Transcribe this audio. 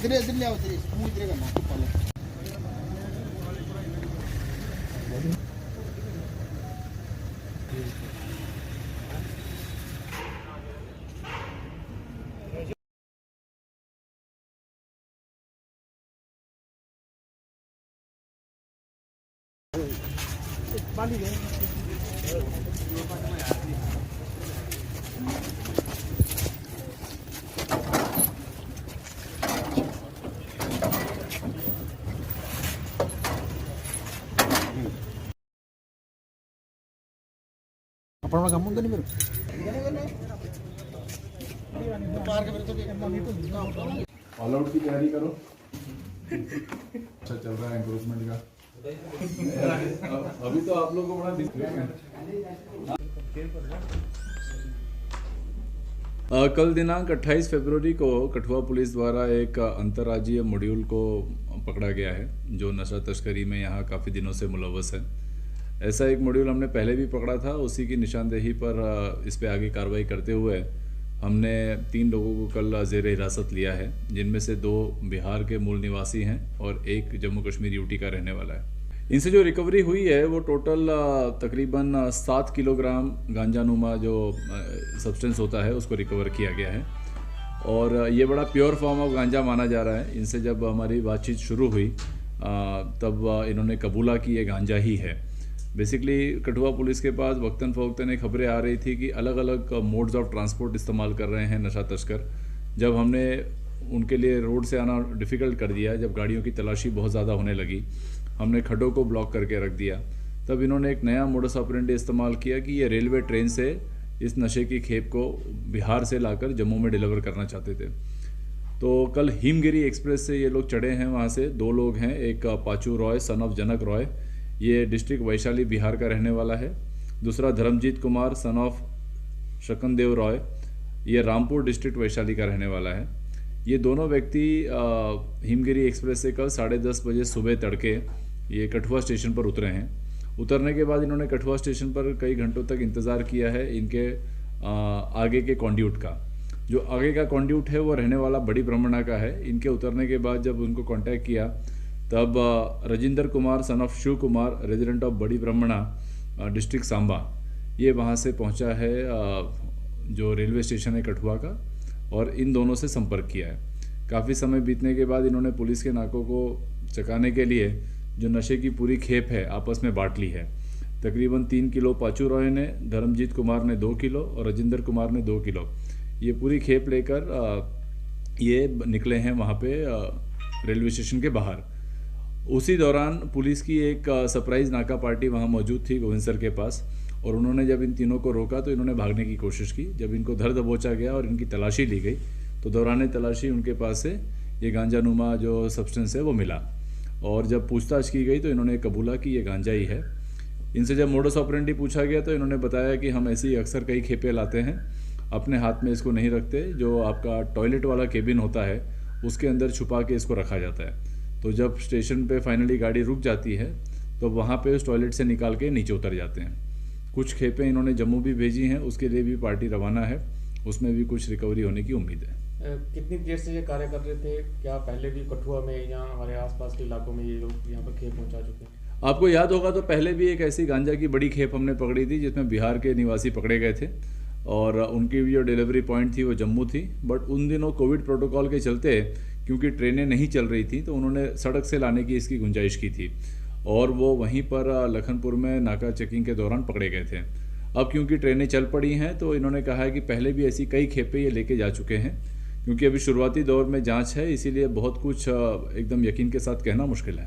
इधर इधर ले आओ, इधर मुंह इधर करना पहले। बांधी दे अपना काम होता नहीं मेरे ऑल आउट की तैयारी करो। अच्छा चल रहा है एनक्रोचमेंट का। अभी तो आप लोगों को बड़ा दिख रहा है। कल दिनांक 28 फरवरी को कठुआ पुलिस द्वारा एक अंतर्राज्यीय मॉड्यूल को पकड़ा गया है जो नशा तस्करी में यहाँ काफ़ी दिनों से मुलव्वस है। ऐसा एक मॉड्यूल हमने पहले भी पकड़ा था। उसी की निशानदेही पर इस पे आगे कार्रवाई करते हुए हमने 3 लोगों को कल ज़ेर हिरासत लिया है, जिनमें से 2 बिहार के मूल निवासी हैं और 1 जम्मू कश्मीर यूटी का रहने वाला है। इनसे जो रिकवरी हुई है वो टोटल तकरीबन 7 किलोग्राम गांजानुमा जो सब्सटेंस होता है उसको रिकवर किया गया है और ये बड़ा प्योर फॉर्म ऑफ गांजा माना जा रहा है। इनसे जब हमारी बातचीत शुरू हुई तब इन्होंने कबूला कि ये गांजा ही है। बेसिकली कठुआ पुलिस के पास वक्तन फ़वक्तन खबरें आ रही थी कि अलग अलग मोड्स ऑफ ट्रांसपोर्ट इस्तेमाल कर रहे हैं नशा तस्कर। जब हमने उनके लिए रोड से आना डिफ़िकल्ट कर दिया, जब गाड़ियों की तलाशी बहुत ज़्यादा होने लगी, हमने खड्डों को ब्लॉक करके रख दिया, तब इन्होंने एक नया मोडस ऑपरेंडी इस्तेमाल किया कि ये रेलवे ट्रेन से इस नशे की खेप को बिहार से लाकर जम्मू में डिलीवर करना चाहते थे। तो कल हिमगिरी एक्सप्रेस से ये लोग चढ़े हैं। वहाँ से 2 लोग हैं, एक पाचू रॉय सन ऑफ जनक रॉय, ये डिस्ट्रिक्ट वैशाली बिहार का रहने वाला है। दूसरा धर्मजीत कुमार सन ऑफ शकनदेव रॉय, ये रामपुर डिस्ट्रिक्ट वैशाली का रहने वाला है। ये दोनों व्यक्ति हिमगिरी एक्सप्रेस से कल 10:30 बजे सुबह तड़के ये कठुआ स्टेशन पर उतरे हैं। उतरने के बाद इन्होंने कठुआ स्टेशन पर कई घंटों तक इंतज़ार किया है इनके आगे के कॉन्ड्यूट का। जो आगे का कॉन्ड्यूट है वो रहने वाला बड़ी ब्रह्मणा का है। इनके उतरने के बाद जब उनको कांटेक्ट किया तब Rajendra Kumar son of Shiv Kumar resident of Bari Brahmana district Samba, ये वहाँ से पहुँचा है जो रेलवे स्टेशन है कठुआ का, और इन दोनों से संपर्क किया है। काफ़ी समय बीतने के बाद इन्होंने पुलिस के नाकों को चकाने के लिए जो नशे की पूरी खेप है आपस में बांट ली है। तकरीबन 3 किलो पाचू रॉय ने, धर्मजीत कुमार ने 2 किलो और राजेंद्र कुमार ने 2 किलो ये पूरी खेप लेकर ये निकले हैं वहाँ पे रेलवे स्टेशन के बाहर। उसी दौरान पुलिस की एक सरप्राइज़ नाका पार्टी वहाँ मौजूद थी गोविंदसर के पास, और उन्होंने जब इन तीनों को रोका तो इन्होंने भागने की कोशिश की। जब इनको धर दबोचा गया और इनकी तलाशी ली गई तो दौरान तलाशी उनके पास से ये गांजानुमा जो सब्सटेंस है वो मिला, और जब पूछताछ की गई तो इन्होंने कबूला कि ये गांजा ही है। इनसे जब मोडस ऑपरेंडी पूछा गया तो इन्होंने बताया कि हम ऐसी अक्सर कई खेपें लाते हैं, अपने हाथ में इसको नहीं रखते, जो आपका टॉयलेट वाला केबिन होता है उसके अंदर छुपा के इसको रखा जाता है। तो जब स्टेशन पे फाइनली गाड़ी रुक जाती है तो वहाँ पे उस टॉयलेट से निकाल के नीचे उतर जाते हैं। कुछ खेपें इन्होंने जम्मू भी भेजी हैं, उसके लिए भी पार्टी रवाना है, उसमें भी कुछ रिकवरी होने की उम्मीद है। कितनी देर से ये कार्य कर रहे थे? क्या पहले भी कठुआ में या हमारे आसपास के इलाकों में ये लोग यहाँ पर खेप पहुँचा चुके हैं? आपको याद होगा तो पहले भी एक ऐसी गांजा की बड़ी खेप हमने पकड़ी थी जिसमें बिहार के निवासी पकड़े गए थे, और उनकी भी जो डिलीवरी पॉइंट थी वो जम्मू थी। बट उन दिनों कोविड प्रोटोकॉल के चलते क्योंकि ट्रेनें नहीं चल रही थी तो उन्होंने सड़क से लाने की इसकी गुंजाइश की थी, और वो वहीं पर लखनपुर में नाका चेकिंग के दौरान पकड़े गए थे। अब क्योंकि ट्रेनें चल पड़ी हैं तो इन्होंने कहा है कि पहले भी ऐसी कई खेपें ये लेके जा चुके हैं। क्योंकि अभी शुरुआती दौर में जांच है, इसीलिए बहुत कुछ एकदम यकीन के साथ कहना मुश्किल है।